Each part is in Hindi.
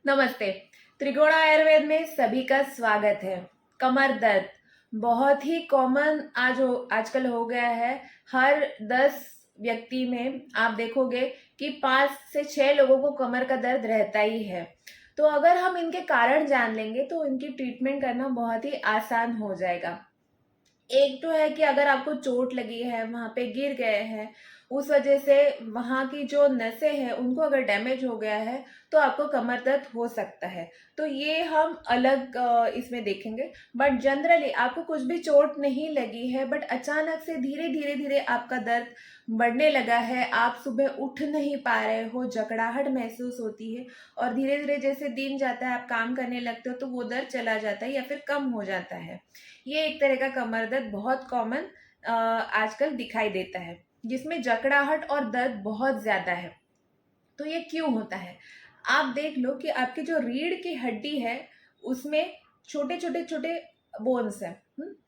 नमस्ते। त्रिकोण आयुर्वेद में सभी का स्वागत है। कमर दर्द बहुत ही कॉमन आजकल हो गया है। हर 10 व्यक्ति में आप देखोगे कि 5 से 6 लोगों को कमर का दर्द रहता ही है। तो अगर हम इनके कारण जान लेंगे तो इनकी ट्रीटमेंट करना बहुत ही आसान हो जाएगा। एक तो है कि अगर आपको चोट लगी है, वहाँ पे गिर गए हैं, उस वजह से वहाँ की जो नसें हैं उनको अगर डैमेज हो गया है तो आपको कमर दर्द हो सकता है। तो ये हम अलग इसमें देखेंगे। बट जनरली आपको कुछ भी चोट नहीं लगी है, बट अचानक से धीरे धीरे धीरे आपका दर्द बढ़ने लगा है, आप सुबह उठ नहीं पा रहे हो, जकड़ाहट महसूस होती है और धीरे धीरे जैसे दिन जाता है आप काम करने लगते हो तो वो दर्द चला जाता है या फिर कम हो जाता है। ये एक तरह का कमर दर्द बहुत कॉमन आजकल दिखाई देता है, जिसमें जकड़ाहट और दर्द बहुत ज़्यादा है। तो ये क्यों होता है? आप देख लो कि आपकी जो रीढ़ की हड्डी है, उसमें छोटे छोटे छोटे बोन्स हैं,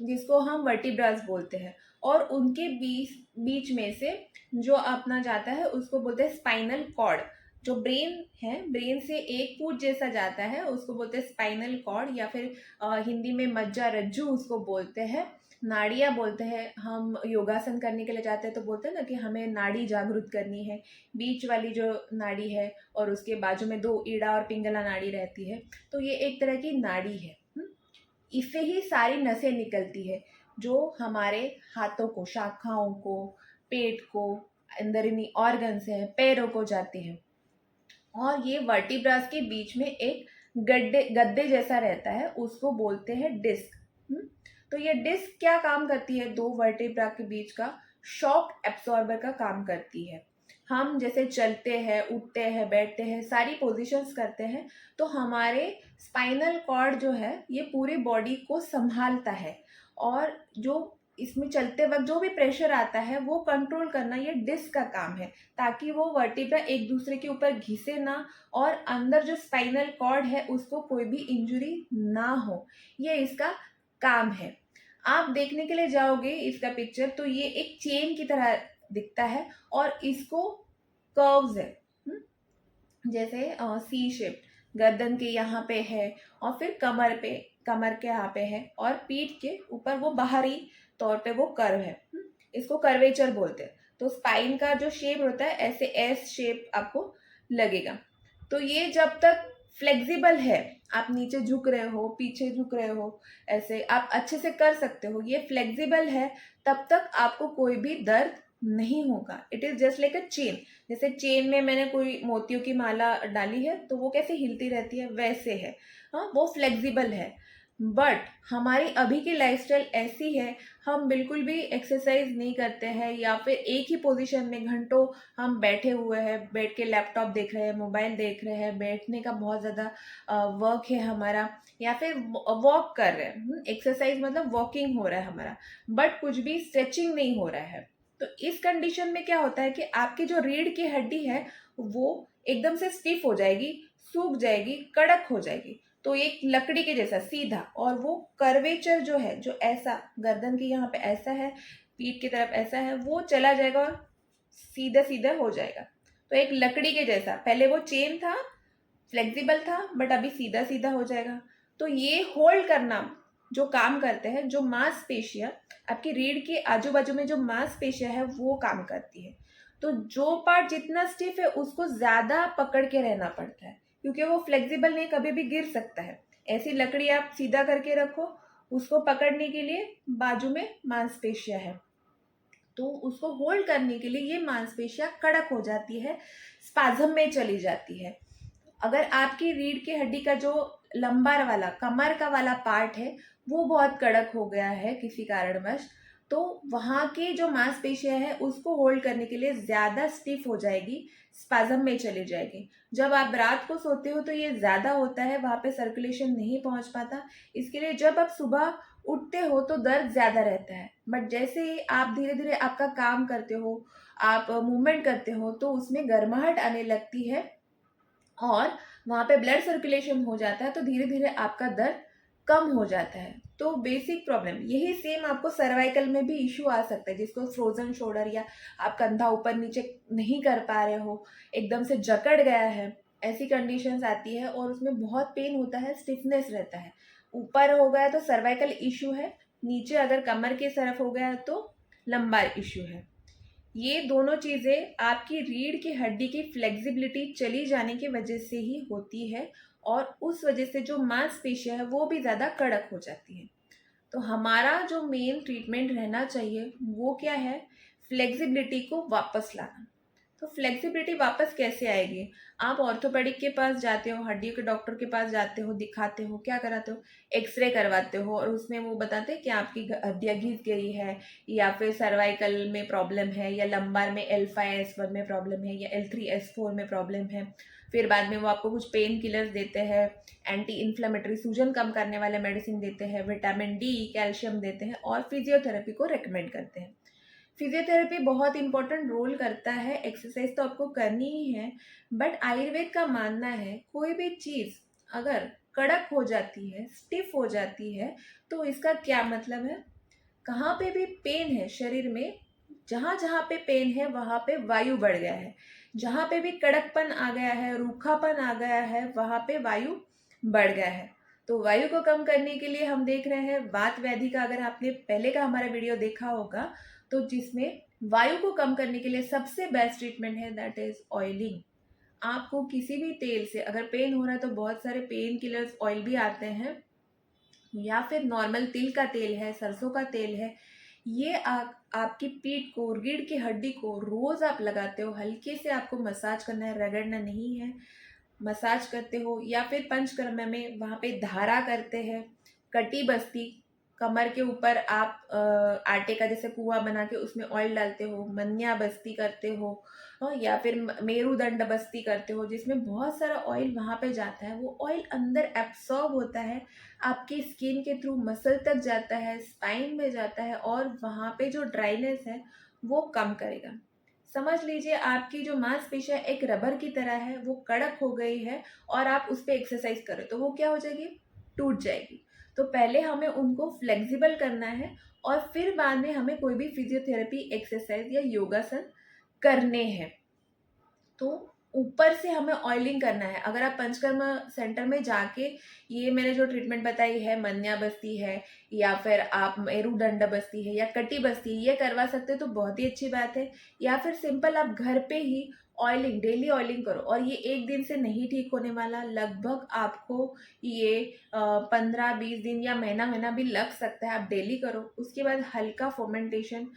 जिसको हम वर्टिब्रास बोलते हैं। और उनके बीच बीच में से जो अपना जाता है उसको बोलते हैं स्पाइनल कॉर्ड। जो ब्रेन है, ब्रेन से 1 फुट जैसा जाता है उसको बोलते हैं स्पाइनल कॉर्ड, या फिर हिंदी में मज्जा रज्जू उसको बोलते हैं। नाड़ियाँ बोलते हैं। हम योगासन करने के लिए जाते हैं तो बोलते हैं ना कि हमें नाड़ी जागृत करनी है। बीच वाली जो नाड़ी है और उसके बाजू में 2 ईड़ा और पिंगला नाड़ी रहती है, तो ये एक तरह की नाड़ी है। इससे ही सारी नसें निकलती है जो हमारे हाथों को, शाखाओं को, पेट को, अंदरूनी ऑर्गन्स हैं, पैरों को जाती है। और ये वर्टिब्रास के बीच में एक गड्ढे गद्दे जैसा रहता है, उसको बोलते हैं डिस्क। तो ये डिस्क क्या काम करती है? 2 वर्टिब्रा के बीच का शॉक एब्सॉर्बर का काम करती है। हम जैसे चलते हैं, उठते हैं, बैठते हैं, सारी पोजीशंस करते हैं, तो हमारे स्पाइनल कॉर्ड जो है ये पूरी बॉडी को संभालता है। और जो इसमें चलते वक्त जो भी प्रेशर आता है वो कंट्रोल करना ये डिस्क का काम है, ताकि वो वर्टिब्रा एक दूसरे के ऊपर घिसे ना और अंदर जो स्पाइनल कॉर्ड है उसको कोई भी इंजुरी ना हो। ये इसका काम है। आप देखने के लिए जाओगे इसका पिक्चर तो ये एक चेन की तरह दिखता है और इसको कर्व्स है, जैसे सी शेप। गर्दन के यहाँ पे है और फिर कमर के यहाँ पे है और पीठ के ऊपर वो बाहरी तौर पे वो कर्व है। इसको कर्वेचर बोलते हैं। तो स्पाइन का जो शेप होता है ऐसे एस शेप आपको लगेगा। तो ये जब तक फ्लेक्सिबल है, आप नीचे झुक रहे हो, पीछे झुक रहे हो, ऐसे आप अच्छे से कर सकते हो, ये फ्लेक्सिबल है, तब तक आपको कोई भी दर्द नहीं होगा। It is just like a chain. जैसे चेन में मैंने कोई मोतियों की माला डाली है तो वो कैसे हिलती रहती है, वैसे है। हाँ, वो फ्लेक्सिबल है। बट हमारी अभी की लाइफस्टाइल ऐसी है, हम बिल्कुल भी एक्सरसाइज नहीं करते हैं या फिर एक ही पोजीशन में घंटों हम बैठे हुए हैं, बैठ के लैपटॉप देख रहे हैं, मोबाइल देख रहे हैं, बैठने का बहुत ज़्यादा वर्क है हमारा, या फिर वॉक कर रहे हैं। एक्सरसाइज मतलब वॉकिंग हो रहा है हमारा, बट कुछ भी स्ट्रेचिंग नहीं हो रहा है। तो इस कंडीशन में क्या होता है कि आपकी जो रीढ़ की हड्डी है वो एकदम से स्टिफ हो जाएगी, सूख जाएगी, कड़क हो जाएगी। तो एक लकड़ी के जैसा सीधा, और वो कर्वेचर जो है, जो ऐसा गर्दन के यहाँ पे ऐसा है, पीठ की तरफ ऐसा है, वो चला जाएगा और सीधा सीधा हो जाएगा। तो एक लकड़ी के जैसा, पहले वो चेन था, फ्लेक्सिबल था, बट अभी सीधा सीधा हो जाएगा। तो ये होल्ड करना जो काम करते हैं, जो मांसपेशियां आपकी रीढ़ के आजू बाजू में जो मांसपेशियां है वो काम करती है। तो जो पार्ट जितना स्टिफ है उसको ज्यादा पकड़ के रहना पड़ता है, क्योंकि वो फ्लेक्सिबल नहीं, कभी भी गिर सकता है। ऐसी लकड़ी आप सीधा करके रखो, उसको पकड़ने के लिए बाजू में मांसपेशियां है, तो उसको होल्ड करने के लिए ये मांसपेशियां कड़क हो जाती है, स्पाज्म में चली जाती है। अगर आपकी रीढ़ की हड्डी का जो लंबा वाला कमर का वाला पार्ट है वो बहुत कड़क हो गया है किसी कारणवश, तो वहाँ की जो मांसपेशियां है उसको होल्ड करने के लिए ज़्यादा स्टिफ हो जाएगी, स्पाज्म में चली जाएगी। जब आप रात को सोते हो तो ये ज़्यादा होता है, वहाँ पे सर्कुलेशन नहीं पहुँच पाता। इसके लिए जब आप सुबह उठते हो तो दर्द ज़्यादा रहता है, बट जैसे ही आप धीरे धीरे आपका काम करते हो, आप मूवमेंट करते हो, तो उसमें गर्माहट आने लगती है और वहाँ पे ब्लड सर्कुलेशन हो जाता है, तो धीरे धीरे आपका दर्द कम हो जाता है। तो बेसिक प्रॉब्लम यही सेम आपको सर्वाइकल में भी इशू आ सकता है, जिसको फ्रोजन शोल्डर, या आप कंधा ऊपर नीचे नहीं कर पा रहे हो, एकदम से जकड़ गया है, ऐसी कंडीशंस आती है और उसमें बहुत पेन होता है, स्टिफनेस रहता है। ऊपर हो गया तो सर्वाइकल इशू है, नीचे अगर कमर की तरफ हो गया तो लंबार इशू है। ये दोनों चीज़ें आपकी रीढ़ की हड्डी की फ्लेक्सिबिलिटी चली जाने की वजह से ही होती है, और उस वजह से जो मांसपेशियां है वो भी ज़्यादा कड़क हो जाती है। तो हमारा जो मेन ट्रीटमेंट रहना चाहिए वो क्या है, फ्लेक्सिबिलिटी को वापस लाना। तो फ्लेक्सिबिलिटी वापस कैसे आएगी? आप ऑर्थोपेडिक के पास जाते हो, हड्डियों के डॉक्टर के पास जाते हो, दिखाते हो, क्या कराते हो, एक्सरे करवाते हो, और उसमें वो बताते हैं कि आपकी हड्डियाँ घिस गई है, या फिर सर्वाइकल में प्रॉब्लम है, या लंबार में L5S1 में प्रॉब्लम है, या L3S4 में प्रॉब्लम है। फिर बाद में वो आपको कुछ पेन किलर्स देते हैं, एंटी इन्फ्लेमेटरी सूजन कम करने वाले मेडिसिन देते हैं, विटामिन डी, कैल्शियम देते हैं, और फिजियोथेरेपी को रेकमेंड करते हैं। फिजियोथेरेपी बहुत इंपॉर्टेंट रोल करता है, एक्सरसाइज तो आपको करनी ही है, बट आयुर्वेद का मानना है कोई भी चीज़ अगर कड़क हो जाती है, स्टिफ हो जाती है, तो इसका क्या मतलब है? कहाँ पे भी पेन है शरीर में, जहाँ जहाँ पे पेन है वहाँ पे वायु बढ़ गया है, जहाँ पे भी कड़कपन आ गया है, रूखापन आ गया है, वहाँ पे वायु बढ़ गया है। तो वायु को कम करने के लिए हम देख रहे हैं वात व्याधि का, अगर आपने पहले का हमारा वीडियो देखा होगा, तो जिसमें वायु को कम करने के लिए सबसे बेस्ट ट्रीटमेंट है, दैट इज ऑयलिंग। आपको किसी भी तेल से अगर पेन हो रहा है तो बहुत सारे पेन किलर्स ऑयल भी आते हैं, या फिर नॉर्मल तिल का तेल है, सरसों का तेल है, ये आपकी पीठ को, रीढ़ की हड्डी को रोज आप लगाते हो, हल्के से आपको मसाज करना है, रगड़ना नहीं है, मसाज करते हो, या फिर पंचकर्म में वहाँ पे धारा करते हैं, कटी बस्ती, कमर के ऊपर आप आटे का जैसे कुआं बना के उसमें ऑयल डालते हो, मन्या बस्ती करते हो, या फिर मेरुदंड बस्ती करते हो, जिसमें बहुत सारा ऑयल वहाँ पे जाता है, वो ऑयल अंदर एब्सॉर्ब होता है, आपकी स्किन के थ्रू मसल तक जाता है, स्पाइन में जाता है, और वहाँ पे जो ड्राइनेस है वो कम करेगा। समझ लीजिए आपकी जो मांसपेशियां एक रबर की तरह है, वो कड़क हो गई है, और आप उस पर एक्सरसाइज करो तो वो क्या हो जाएगी, टूट जाएगी। तो पहले हमें उनको फ्लेक्सिबल करना है, और फिर बाद में हमें कोई भी फिजियोथेरेपी एक्सरसाइज या योगासन करने हैं। तो ऊपर से हमें ऑयलिंग करना है। अगर आप पंचकर्म सेंटर में जाके ये मैंने जो ट्रीटमेंट बताई है, मन्या बस्ती है, या फिर आप मेरुदंड बस्ती है, या कटी बस्ती है, ये करवा सकते हो तो बहुत ही अच्छी बात है। या फिर सिंपल आप घर पे ही ऑयलिंग, डेली ऑयलिंग करो, और ये एक दिन से नहीं ठीक होने वाला, लगभग आपको ये 15-20 दिन या महीना महीना भी लग सकता है। आप डेली करो, उसके बाद हल्का फोमेंटेशन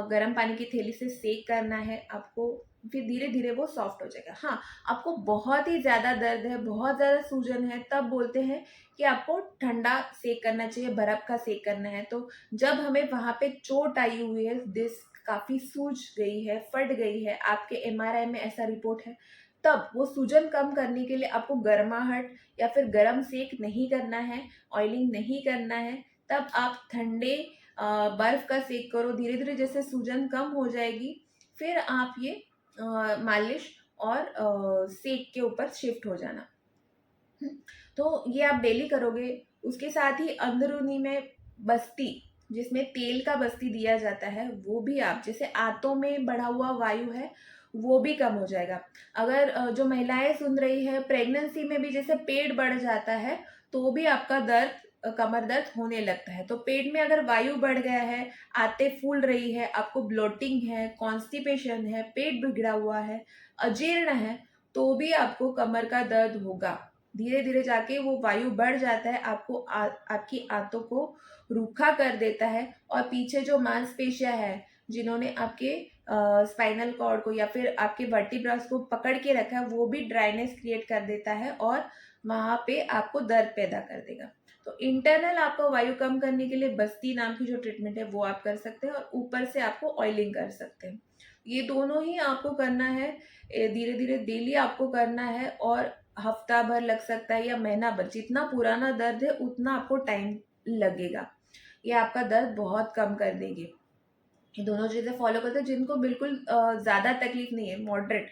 गर्म पानी की थैली से सेक करना है आपको, फिर धीरे धीरे वो सॉफ्ट हो जाएगा। हाँ, आपको बहुत ही ज़्यादा दर्द है, बहुत ज़्यादा सूजन है, तब बोलते हैं कि आपको ठंडा सेक करना चाहिए, बर्फ़ का सेक करना है। तो जब हमें वहाँ पे चोट आई हुई है, डिस्क काफ़ी सूज गई है, फट गई है, आपके एमआरआई में ऐसा रिपोर्ट है, तब वो सूजन कम करने के लिए आपको गर्माहट या फिर गर्म सेक नहीं करना है, ऑयलिंग नहीं करना है। तब आप ठंडे बर्फ़ का सेक करो, धीरे धीरे जैसे सूजन कम हो जाएगी, फिर आप ये मालिश और सेक के ऊपर शिफ्ट हो जाना। तो ये आप डेली करोगे। उसके साथ ही अंदरूनी में बस्ती, जिसमें तेल का बस्ती दिया जाता है, वो भी आप, जैसे आंतों में बढ़ा हुआ वायु है वो भी कम हो जाएगा। अगर जो महिलाएं सुन रही है, प्रेगनेंसी में भी जैसे पेट बढ़ जाता है तो भी आपका दर्द, कमर दर्द होने लगता है। तो पेट में अगर वायु बढ़ गया है, आंतें फूल रही है, आपको ब्लोटिंग है, कॉन्स्टिपेशन है, पेट बिगड़ा हुआ है, अजीर्ण है, तो भी आपको कमर का दर्द होगा। धीरे धीरे जाके वो वायु बढ़ जाता है, आपको आपकी आंतों को रूखा कर देता है, और पीछे जो मांसपेशियां है जिन्होंने आपके स्पाइनल कॉर्ड को या फिर आपके वर्टिब्रास को पकड़ के रखा है, वो भी ड्राइनेस क्रिएट कर देता है, और वहाँ पे आपको दर्द पैदा कर देगा। तो इंटरनल आपको वायु कम करने के लिए बस्ती नाम की जो ट्रीटमेंट है वो आप कर सकते हैं, और ऊपर से आपको ऑयलिंग कर सकते हैं। ये दोनों ही आपको करना है, धीरे धीरे डेली आपको करना है, और हफ्ता भर लग सकता है या महीना भर, जितना पुराना दर्द है उतना आपको टाइम लगेगा। ये आपका दर्द बहुत कम कर देंगे। ये दोनों चीज़ें फॉलो करते हैं। जिनको बिल्कुल ज़्यादा तकलीफ नहीं है, मॉडरेट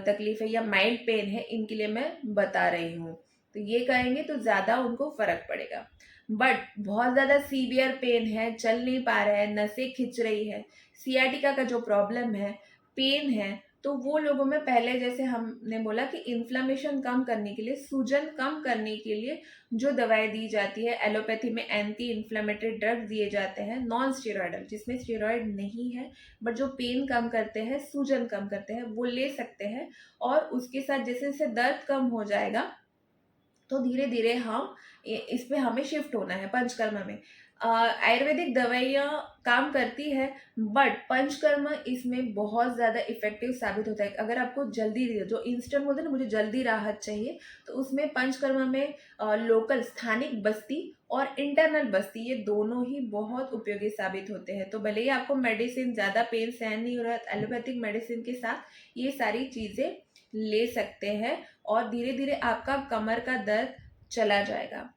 तकलीफ है या माइल्ड पेन है, इनके लिए मैं बता रही हूँ। तो ये करेंगे तो ज़्यादा उनको फ़र्क पड़ेगा। बट बहुत ज़्यादा सीवियर पेन है, चल नहीं पा रहा है, नसें खिंच रही है, सियाटिका का जो प्रॉब्लम है, पेन है, तो वो लोगों में पहले जैसे हमने बोला कि इन्फ्लेमेशन कम करने के लिए, सूजन कम करने के लिए जो दवाई दी जाती है, एलोपैथी में एंटी इन्फ्लेमेटरी ड्रग्स दिए जाते हैं नॉन स्टेरॉयडल, जिसमें स्टेरॉयड नहीं है बट जो पेन कम करते हैं, सूजन कम करते हैं, वो ले सकते हैं। और उसके साथ जैसे जैसे दर्द कम हो जाएगा तो धीरे धीरे हम इस पे हमें शिफ्ट होना है पंचकर्म में। आयुर्वेदिक दवाइयाँ काम करती है बट पंचकर्म इसमें बहुत ज़्यादा इफेक्टिव साबित होता है। अगर आपको जल्दी, जो इंस्टेंट बोलते हैं ना, मुझे जल्दी राहत चाहिए, तो उसमें पंचकर्म में लोकल स्थानिक बस्ती और इंटरनल बस्ती, ये दोनों ही बहुत उपयोगी साबित होते हैं। तो भले ही आपको मेडिसिन, ज़्यादा पेन सहन नहीं हो रहा है, एलोपैथिक मेडिसिन के साथ ये सारी चीज़ें ले सकते हैं और धीरे धीरे आपका कमर का दर्द चला जाएगा।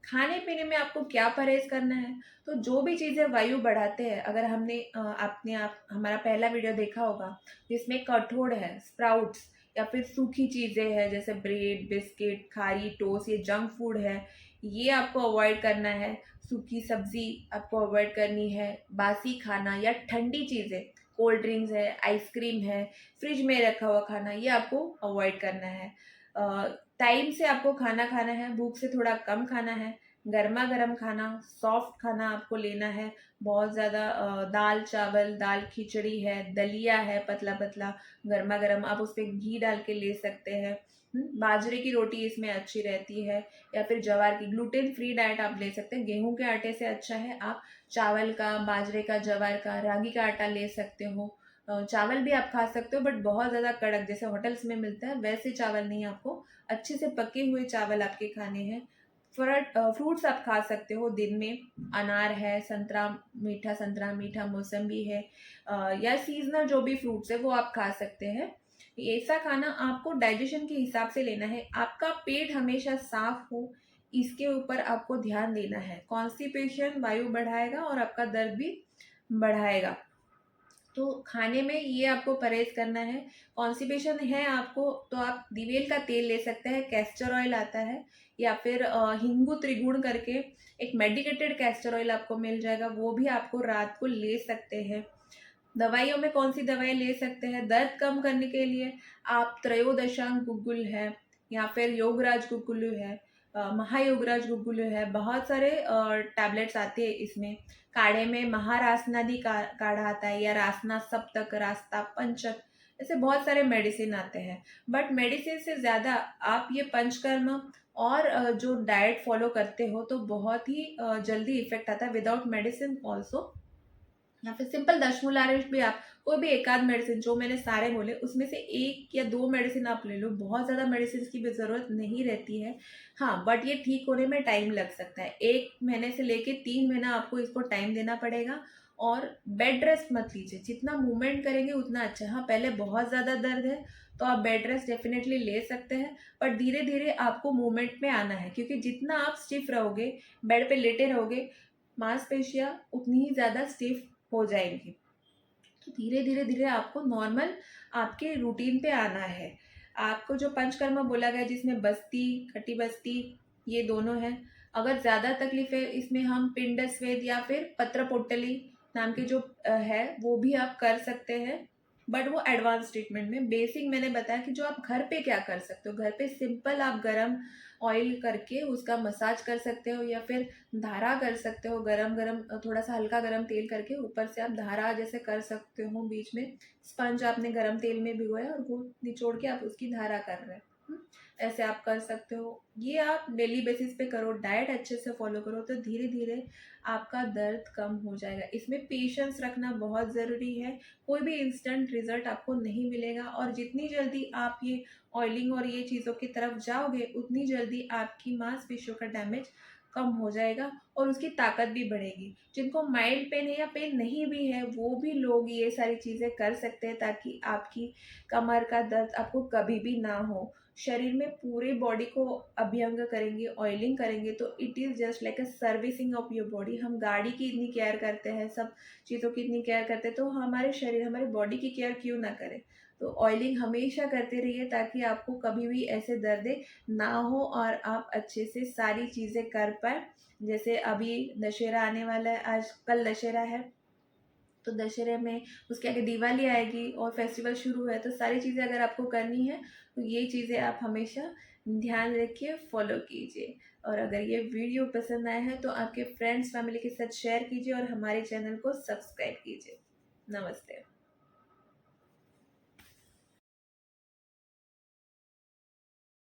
खाने पीने में आपको क्या परहेज करना है, तो जो भी चीज़ें वायु बढ़ाते हैं, अगर हमने आपने आप हमारा पहला वीडियो देखा होगा जिसमें कठोर है, स्प्राउट्स या फिर सूखी चीज़ें हैं जैसे ब्रेड, बिस्किट, खारी, टोस्ट, ये जंक फूड है, ये आपको अवॉइड करना है। सूखी सब्जी आपको अवॉइड करनी है। बासी खाना या ठंडी चीज़ें, कोल्ड ड्रिंक्स है, आइसक्रीम है, फ्रिज में रखा हुआ खाना, ये आपको अवॉइड करना है। टाइम से आपको खाना खाना है, भूख से थोड़ा कम खाना है, गर्मा गर्म खाना, सॉफ्ट खाना आपको लेना है। बहुत ज़्यादा दाल चावल, दाल खिचड़ी है, दलिया है पतला पतला गर्मा गर्म, आप उस पर घी डाल के ले सकते हैं। बाजरे की रोटी इसमें अच्छी रहती है, या फिर ज्वार की ग्लूटेन फ्री डाइट आप ले सकते हैं। गेहूं के आटे से अच्छा है आप चावल का, बाजरे का, ज्वार का, रागी का आटा ले सकते हो। चावल भी आप खा सकते हो बट बहुत ज़्यादा कड़क जैसे होटल्स में मिलता है वैसे चावल नहीं, आपको अच्छे से पके हुए चावल आपके खाने हैं। फ्रूट्स आप खा सकते हो दिन में, अनार है, संतरा मीठा मौसम्बी है, या सीजनल जो भी फ्रूट्स है वो आप खा सकते हैं। ऐसा खाना आपको डाइजेशन के हिसाब से लेना है, आपका पेट हमेशा साफ हो, इसके ऊपर आपको ध्यान देना है। कॉन्स्टिपेशन वायु बढ़ाएगा और आपका दर्द भी बढ़ाएगा। तो खाने में ये आपको परहेज करना है। कॉन्स्टिपेशन है आपको तो आप दिवेल का तेल ले सकते हैं, कैस्टर ऑयल आता है, या फिर हिंगू त्रिगुण करके एक मेडिकेटेड कैस्टर ऑयल आपको मिल जाएगा, वो भी आपको रात को ले सकते हैं। दवाइयों में कौन सी दवाई ले सकते हैं दर्द कम करने के लिए, आप त्रयोदशांग गुग्गुल है, या फिर योगराज गुग्गुलु है, महायोगराज गुग्गुलु है, बहुत सारे टैबलेट्स आते हैं इसमें। काढ़े में महारासनादि काढ़ा आता है, या रासना सप्तक, रास्ता पंचक, ऐसे बहुत सारे मेडिसिन आते हैं। बट मेडिसिन से ज़्यादा आप ये पंचकर्म और जो डाइट फॉलो करते हो तो बहुत ही जल्दी इफेक्ट आता है विदाउट मेडिसिन ऑल्सो। या फिर सिंपल दशमूलारिश भी आप कोई भी एक आध मेडिसिन, जो मैंने सारे बोले उसमें से एक या दो मेडिसिन आप ले लो, बहुत ज़्यादा मेडिसिन की भी ज़रूरत नहीं रहती है। हाँ, बट ये ठीक होने में टाइम लग सकता है, 1 महीने से लेके 3 महीना आपको इसको टाइम देना पड़ेगा। और बेड रेस्ट मत लीजिए, जितना मूवमेंट करेंगे उतना अच्छा है। हाँ, पहले बहुत ज़्यादा दर्द है तो आप बेड रेस्ट डेफिनेटली ले सकते हैं, पर धीरे धीरे आपको मूवमेंट में आना है, क्योंकि जितना आप स्टिफ रहोगे, बेड पे लेटे रहोगे, मांसपेशियाँ उतनी ही ज़्यादा स्टिफ हो जाएंगी। तो धीरे धीरे धीरे आपको नॉर्मल आपके रूटीन पे आना है। आपको जो पंचकर्म बोला गया जिसमें बस्ती, खट्टी बस्ती, ये दोनों है। अगर ज़्यादा तकलीफ है इसमें हम पिंड स्वेद या फिर पत्र पोटली नाम के जो है वो भी आप कर सकते हैं, बट वो एडवांस ट्रीटमेंट में। बेसिक मैंने बताया कि जो आप घर पे क्या कर सकते हो, घर पे सिंपल आप गरम ऑयल करके उसका मसाज कर सकते हो, या फिर धारा कर सकते हो, गरम गरम थोड़ा सा हल्का गरम तेल करके ऊपर से आप धारा जैसे कर सकते हो। बीच में स्पंज आपने गरम तेल में भिगोया और वो निचोड़ के आप उसकी धारा कर रहे हैं। ऐसे आप कर सकते हो। ये आप डेली बेसिस पे करो, डाइट अच्छे से फॉलो करो, तो धीरे धीरे आपका दर्द कम हो जाएगा। इसमें पेशेंस रखना बहुत ज़रूरी है, कोई भी इंस्टेंट रिजल्ट आपको नहीं मिलेगा, और जितनी जल्दी आप ये ऑयलिंग और ये चीज़ों की तरफ जाओगे उतनी जल्दी आपकी मांसपेशियों का डैमेज कम हो जाएगा और उसकी ताकत भी बढ़ेगी। जिनको माइल्ड पेन है या पेन नहीं भी है वो भी लोग ये सारी चीज़ें कर सकते हैं, ताकि आपकी कमर का दर्द आपको कभी भी ना हो। शरीर में पूरे बॉडी को अभ्यंग करेंगे, ऑयलिंग करेंगे, तो it is just like a servicing of your body. हम गाड़ी की इतनी केयर करते हैं, सब चीज़ों की इतनी केयर करते हैं, तो हमारे शरीर, हमारे बॉडी की केयर क्यों ना करें। तो ऑयलिंग हमेशा करते रहिए ताकि आपको कभी भी ऐसे दर्द ना हो और आप अच्छे से सारी चीज़ें कर पाए। जैसे अभी दशहरा आने वाला है, आज कल दशहरा है, तो दशहरे में उसके आगे दिवाली आएगी और फेस्टिवल शुरू है, तो सारी चीज़ें अगर आपको करनी है तो ये चीज़ें आप हमेशा ध्यान रखिए, फॉलो कीजिए। और अगर ये वीडियो पसंद आया है तो आपके फ्रेंड्स फैमिली के साथ शेयर कीजिए और हमारे चैनल को सब्सक्राइब कीजिए। नमस्ते।